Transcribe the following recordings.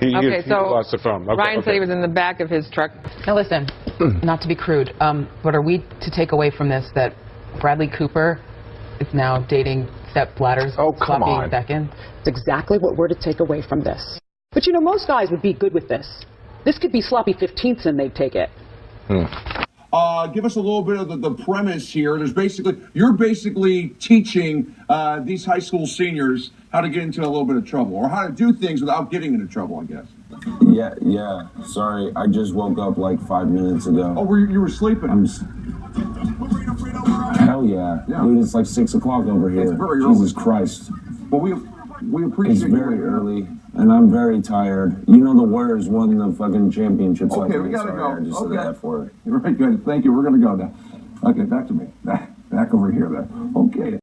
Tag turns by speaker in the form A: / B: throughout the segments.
A: He lost the phone. Okay,
B: Ryan said he was in the back of his truck. Now listen, not to be crude, but are we to take away from this that Bradley Cooper is now dating Sepp Blatter's sloppy Beckon?
C: It's exactly what we're to take away from this. But you know, most guys would be good with this. This could be sloppy 15ths and they'd take it.
D: Give us a little bit of the premise here. You're basically teaching these high school seniors how to get into a little bit of trouble, or how to do things without getting into trouble, I guess.
E: Yeah. Sorry, I just woke up like 5 minutes ago.
D: Oh, you were sleeping?
E: Hell yeah. Dude, it's like 6 o'clock over here. Jesus Christ.
D: Well, we appreciate
E: It's very early, and I'm very tired. You know the Warriors won the fucking championship.
D: Okay, we gotta go.
E: I just said that for it.
D: Very good. Thank you. We're gonna go now. Okay, back to me. Back over here then. Okay.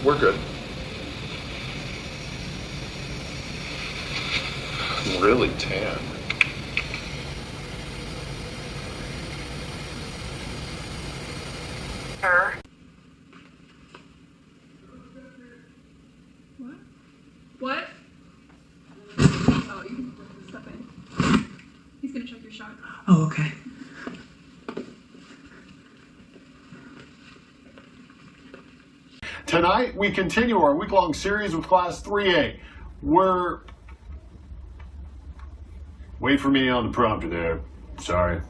F: We're good. Really tan.
G: What? Oh, you can step in. He's gonna check your shot. Oh, okay.
H: Tonight, we continue our week-long series with Class 3A. Wait for me on the prompter there. Sorry.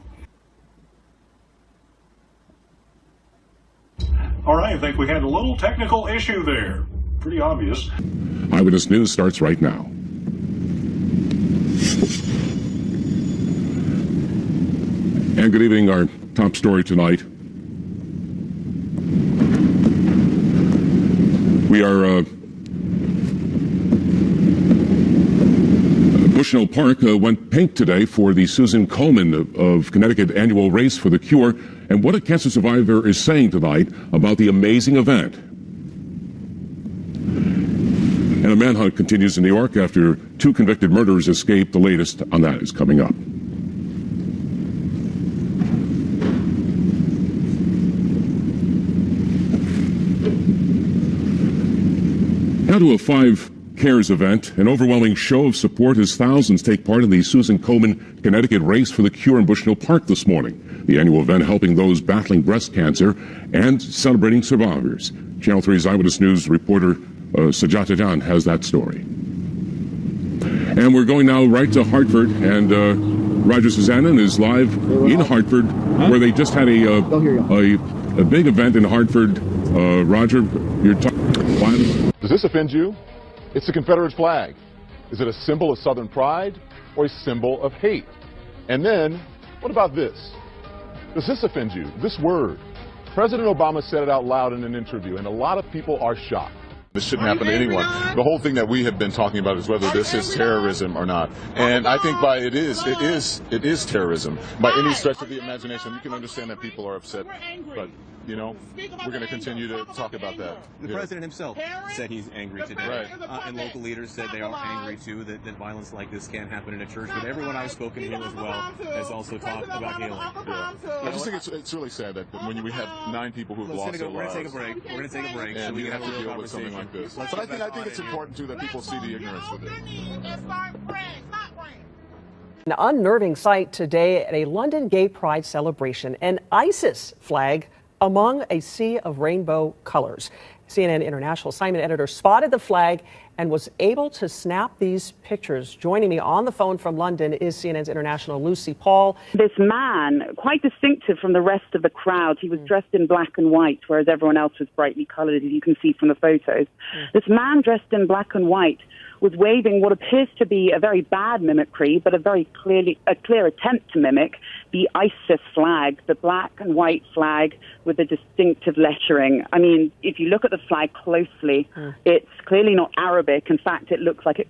H: All right, I think we had a little technical issue there. Pretty obvious.
I: Eyewitness News starts right now. And good evening, our top story tonight. We are Bushnell Park went pink today for the Susan Komen of Connecticut annual race for the cure, and what a cancer survivor is saying tonight about the amazing event. And a manhunt continues in New York after 2 convicted murderers escaped. The latest on that is coming up. Now to a 5 Cares event, an overwhelming show of support as thousands take part in the Susan Komen Connecticut Race for the Cure in Bushnell Park this morning. The annual event helping those battling breast cancer and celebrating survivors. Channel 3's Eyewitness News reporter Sajata Jan has that story. And we're going now right to Hartford, and Roger Susannon is live in Hartford, where they just had a big event in Hartford. Roger, you're talking.
J: Does this offend you? It's the Confederate flag. Is it a symbol of Southern pride or a symbol of hate? And then, what about this? Does this offend you? This word. President Obama said it out loud in an interview, and a lot of people are shocked.
K: This shouldn't happen to anyone. The whole thing that we have been talking about is whether this is terrorism or not. And I think it is terrorism. By any stretch of the imagination, you can understand that people are upset. But, you know, we're going to continue to talk about that.
L: The president himself said he's angry today. Right. And local leaders said they are angry, too, that violence like this can't happen in a church. But everyone I've spoken to as well has also talked about healing.
K: Yeah. I just think it's really sad that when we have 9 people who've lost their lives.
L: We're going to take a break. We're going to take a break.
K: And we have to deal with something like this. But I think it's important, too, that people see the ignorance with it.
M: An unnerving sight today at a London Gay Pride celebration, an ISIS flag among a sea of rainbow colors. CNN International assignment editor spotted the flag and was able to snap these pictures. Joining me on the phone from London is CNN's International Lucy Paul.
N: This man, quite distinctive from the rest of the crowd, he was dressed in black and white, whereas everyone else was brightly coloured, as you can see from the photos. This man dressed in black and white was waving what appears to be a very bad mimicry, but a clear attempt to mimic the ISIS flag, the black and white flag with the distinctive lettering. I mean, if you look at the flag closely, it's clearly not Arabic. In fact, it looks like it